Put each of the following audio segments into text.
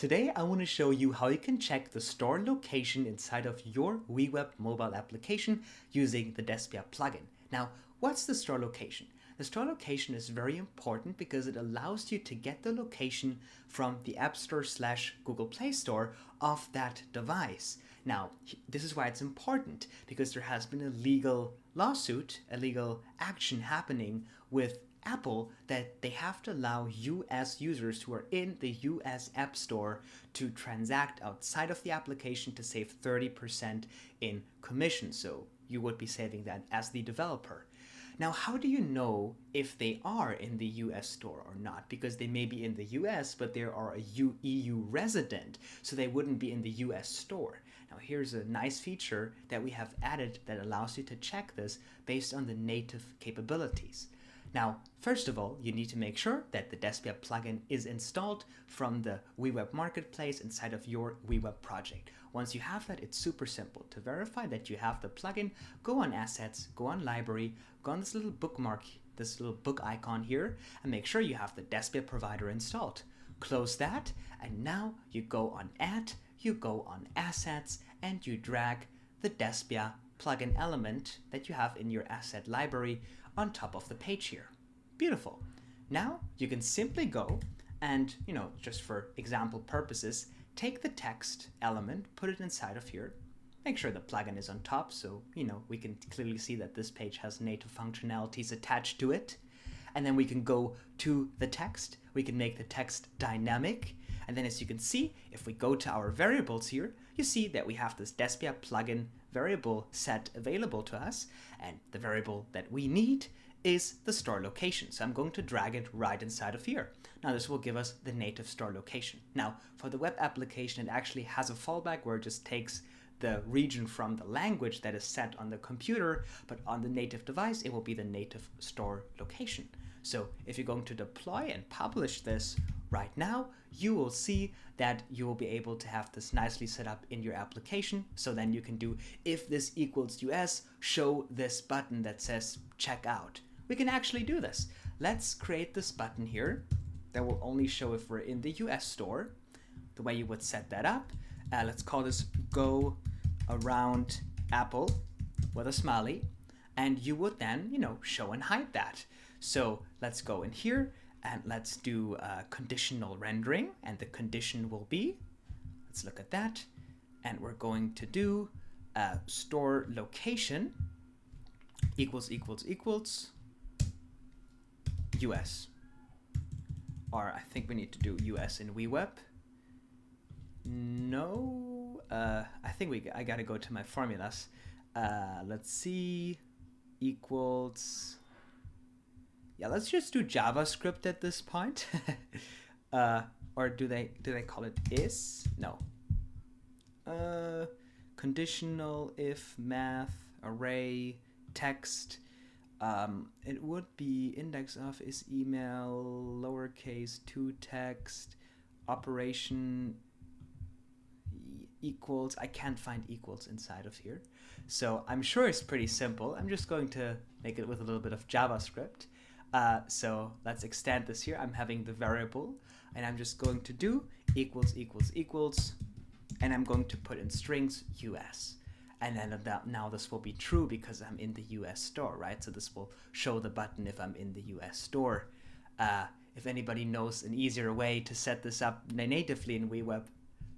Today, I want to show you how you can check the store location inside of your WeWeb mobile application using the Despia plugin. Now, what's the store location? The store location is very important because it allows you to get the location from the App Store / Google Play Store of that device. Now, this is why it's important, because there has been a legal lawsuit, a legal action happening with Apple that they have to allow US users who are in the US App Store to transact outside of the application to save 30% in commission. So you would be saving that as the developer. Now, how do you know if they are in the US store or not? Because they may be in the US, but they are a EU resident, so they wouldn't be in the US store. Now, here's a nice feature that we have added that allows you to check this based on the native capabilities. Now, first of all, you need to make sure that the Despia plugin is installed from the WeWeb marketplace inside of your WeWeb project. Once you have that, it's super simple. To verify that you have the plugin, go on Assets, go on Library, go on this little bookmark, this little book icon here, and make sure you have the Despia provider installed. Close that, and now you go on Add, you go on Assets, and you drag the Despia plugin element that you have in your asset library on top of the page here. Beautiful. Now you can simply go and, just for example purposes, take the text element, put it inside of here, make sure the plugin is on top so, we can clearly see that this page has native functionalities attached to it. And then we can go to the text, we can make the text dynamic, and then as you can see, if we go to our variables here, you see that we have this Despia plugin variable set available to us, and the variable that we need is the store location. So I'm going to drag it right inside of here. Now this will give us the native store location. Now for the web application, it actually has a fallback where it just takes the region from the language that is set on the computer, but on the native device, it will be the native store location. So if you're going to deploy and publish this right now, you will see that you will be able to have this nicely set up in your application. So then you can do, if this equals US, show this button that says checkout. We can actually do this. Let's create this button here that will only show if we're in the US store. The way you would set that up, let's call this Go Around Apple with a smiley. And you would then, show and hide that. So let's go in here and let's do conditional rendering, and the condition will be, let's look at that, and we're going to do store location equals US, or I think we need to do US in WeWeb. No, I think I gotta go to my formulas. Let's see, equals. Yeah, let's just do JavaScript at this point. Or do they call it is? No. Conditional if math array text. It would be index of is email lowercase to text operation equals. I can't find equals inside of here. So I'm sure it's pretty simple. I'm just going to make it with a little bit of JavaScript. So let's extend this here. I'm having the variable, and I'm just going to do equals, and I'm going to put in strings US. And then now this will be true because I'm in the US store, right? So this will show the button if I'm in the US store. If anybody knows an easier way to set this up natively in WeWeb,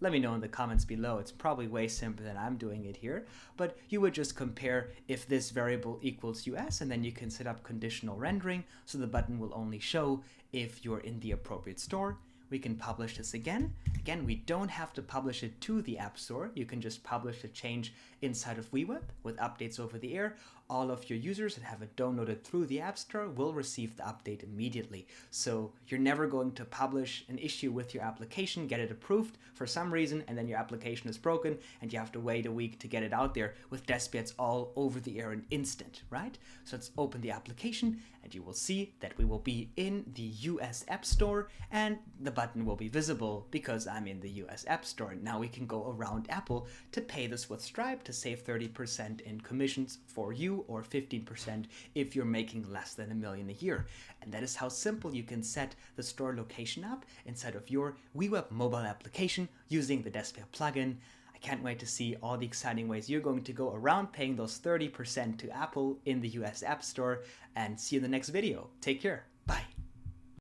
let me know in the comments below. It's probably way simpler than I'm doing it here, but you would just compare if this variable equals US, and then you can set up conditional rendering so the button will only show if you're in the appropriate store. We can publish this again. Again, we don't have to publish it to the App Store. You can just publish the change inside of WeWeb with updates over the air. All of your users that have it downloaded through the App Store will receive the update immediately. So you're never going to publish an issue with your application, get it approved for some reason, and then your application is broken and you have to wait a week to get it out there. With Despia, it's all over the air in instant, right? So let's open the application and you will see that we will be in the US App Store and the button will be visible because I'm in the US App Store. Now we can go around Apple to pay this with Stripe to save 30% in commissions for you you, or 15% if you're making less than $1 million a year. And that is how simple you can set the store location app inside of your WeWeb mobile application using the Despia plugin. I can't wait to see all the exciting ways you're going to go around paying those 30% to Apple in the US App Store, and see you in the next video. Take care. Bye.